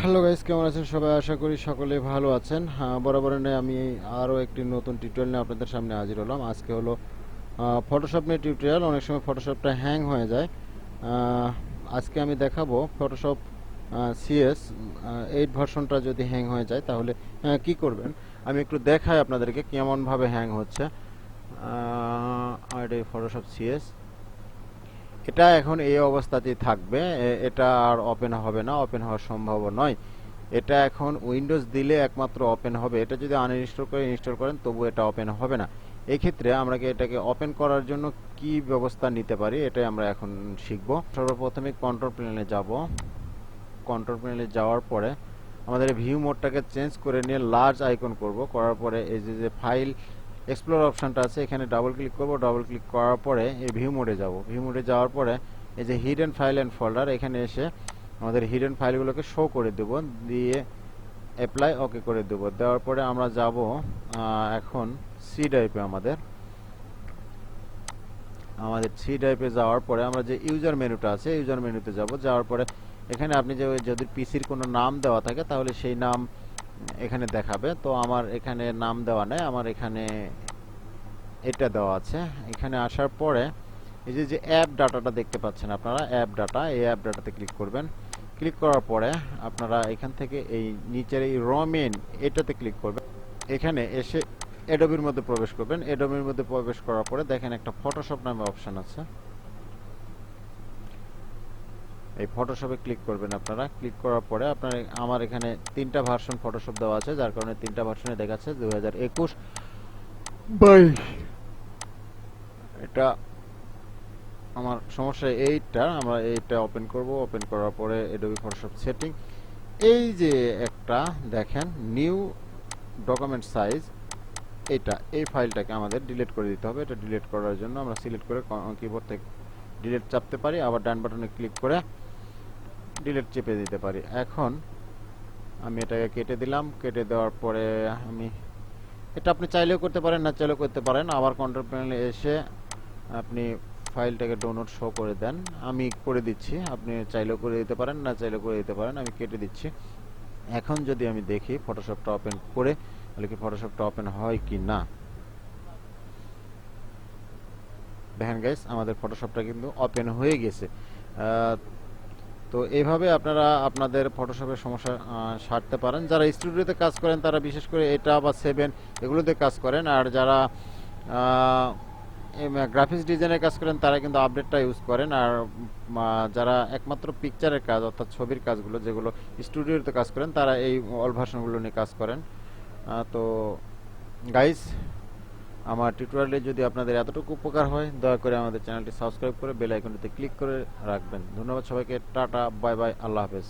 Hello guys, কেমন আছেন সবাই? আশা করি সকলে ভালো আছেন। বরাবরের ন্যায় আমি আরও একটি নতুন টিউটোরিয়াল নিয়ে আপনাদের সামনে হাজির হলাম। আজকে হলো ফটোশপ নিয়ে টিউটোরিয়াল। অনেক সময় ফটোশপটা হ্যাং হয়ে যায়। আজকে আমি দেখাবো ফটোশপ সিএস 8 ভার্সনটা যদি হ্যাং হয়ে যায় তাহলে কি করবেন। আমি একটু দেখাই আপনাদেরকে কেমনভাবে হ্যাং হচ্ছে। আর এই ফটোশপ সিএস এটা এখন এই অবস্থাতেই থাকবে। এটা আর ওপেন হবে না, ওপেন হওয়ার সম্ভব নয়। এটা এখন উইন্ডোজ দিলে একমাত্র ওপেন হবে। এটা যদি আনইনস্টল করে ইনস্টল করেন তবু এটা ওপেন হবে না। এই ক্ষেত্রে আমরা এটাকে ওপেন করার জন্য কি ব্যবস্থা নিতে পারি এটাই আমরা এখন শিখব। সর্বপ্রথমে কন্ট্রোল প্যানেলে যাব। কন্ট্রোল প্যানেলে যাওয়ার পরে আমাদের ভিউ মোডটাকে চেঞ্জ করে নিয়ে লার্জ আইকন করব। করার পরে এই যে ফাইল এক্সপ্লোর অপশনটা আছে এখানে ডাবল ক্লিক করব। ডাবল ক্লিক করার পরে এই ভিউ মোডে যাব। ভিউ মোডে যাওয়ার পরে এই যে হিডেন ফাইল অ্যান্ড ফোল্ডার, এখানে এসে আমাদের হিডেন ফাইলগুলোকে শো করে দেব, দিয়ে অ্যাপ্লাই ওকে করে দেব। দেওয়ার পরে আমরা যাব এখন সি ড্রাইভে। আমাদের সি ড্রাইভে যাওয়ার পরে আমরা যে ইউজার মেনুটা আছে ইউজার মেনুতে যাব। যাওয়ার পরে এখানে আপনি যদি পিসির কোনো নাম দেওয়া থাকে তাহলে সেই নাম এখানে দেখাবে। তো আমার এখানে নাম দেওয়া নেই, আমার এখানে এটা দেওয়া আছে। এখানে আসার পরে এই যে অ্যাপ ডাটাটা দেখতে পাচ্ছেন আপনারা, অ্যাপ ডাটা, এই অ্যাপ ডাটাতে ক্লিক করবেন। ক্লিক করার পরে আপনারা এখান থেকে এই নিচের এই রমেন এটাতে ক্লিক করবেন। এখানে এসে অ্যাডোবির মধ্যে প্রবেশ করবেন। অ্যাডোবির মধ্যে প্রবেশ করার পরে দেখেন একটা ফটোশপ নামে অপশন আছে, এই ফটোশপে ক্লিক করবেন আপনারা। ক্লিক করার পরে আপনার আমার এখানে 3টা ভার্সন ফটোশপ দেওয়া আছে, যার কারণে 3টা ভার্সনে দেখাচ্ছে 2021-22। এটা আমার সমস্যা এইটা, আমরা এইটা ওপেন করব। ওপেন করার পরে অ্যাডোবি ফটোশপ সেটিং, এই যে একটা দেখেন নিউ ডকুমেন্ট সাইজ, এই ফাইলটাকে আমাদের ডিলিট করে দিতে হবে। এটা ডিলিট করার জন্য আমরা সিলেক্ট করে কিবোর্ড থেকে ডিলিট চাপতে পারি, আবার ডান বাটনে ক্লিক করে ডিলিট চেপে দিতে পারি। এখন আমি এটাকে কেটে দিলাম। কেটে দেওয়ার পরে এটা আপনি চাইলেও করতে পারেন, না চাইলেও করতে পারেন। আবার কন্ট্রোল প্যানেলে এসে আপনি ফাইলটাকে ডাউনলোড শো করে দেন। আমি করে দিচ্ছি, আপনি চাইলেও করে দিতে পারেন, না চাইলেও করে দিতে পারেন। আমি কেটে দিচ্ছি। এখন যদি আমি দেখি ফটোশপটা ওপেন করে তাহলে কি ফটোশপটা ওপেন হয় কি না। দেখেন গাইস, আমাদের ফটোশপটা কিন্তু ওপেন হয়ে গেছে। তো এইভাবে আপনারা আপনাদের ফটোশপের সমস্যা সারতে পারেন। যারা স্টুডিওতে কাজ করেন তারা বিশেষ করে এটা বা 7 এগুলোতে কাজ করেন, আর যারা গ্রাফিক্স ডিজাইনের কাজ করেন তারা কিন্তু আপডেটটা ইউজ করেন। আর যারা একমাত্র পিকচারের কাজ অর্থাৎ ছবির কাজগুলো যেগুলো স্টুডিওতে কাজ করেন তারা এই অল ভার্সনগুলো নিয়ে কাজ করেন। তো গাইস, আমার টিউটোরিয়ালে যদি আপনাদের এতটুকু উপকার হয় দয়া করে আমাদের চ্যানেলটি সাবস্ক্রাইব করে বেল আইকনটিতে ক্লিক করে রাখবেন। ধন্যবাদ সবাইকে। টাটা, বাই বাই, আল্লাহ হাফেজ।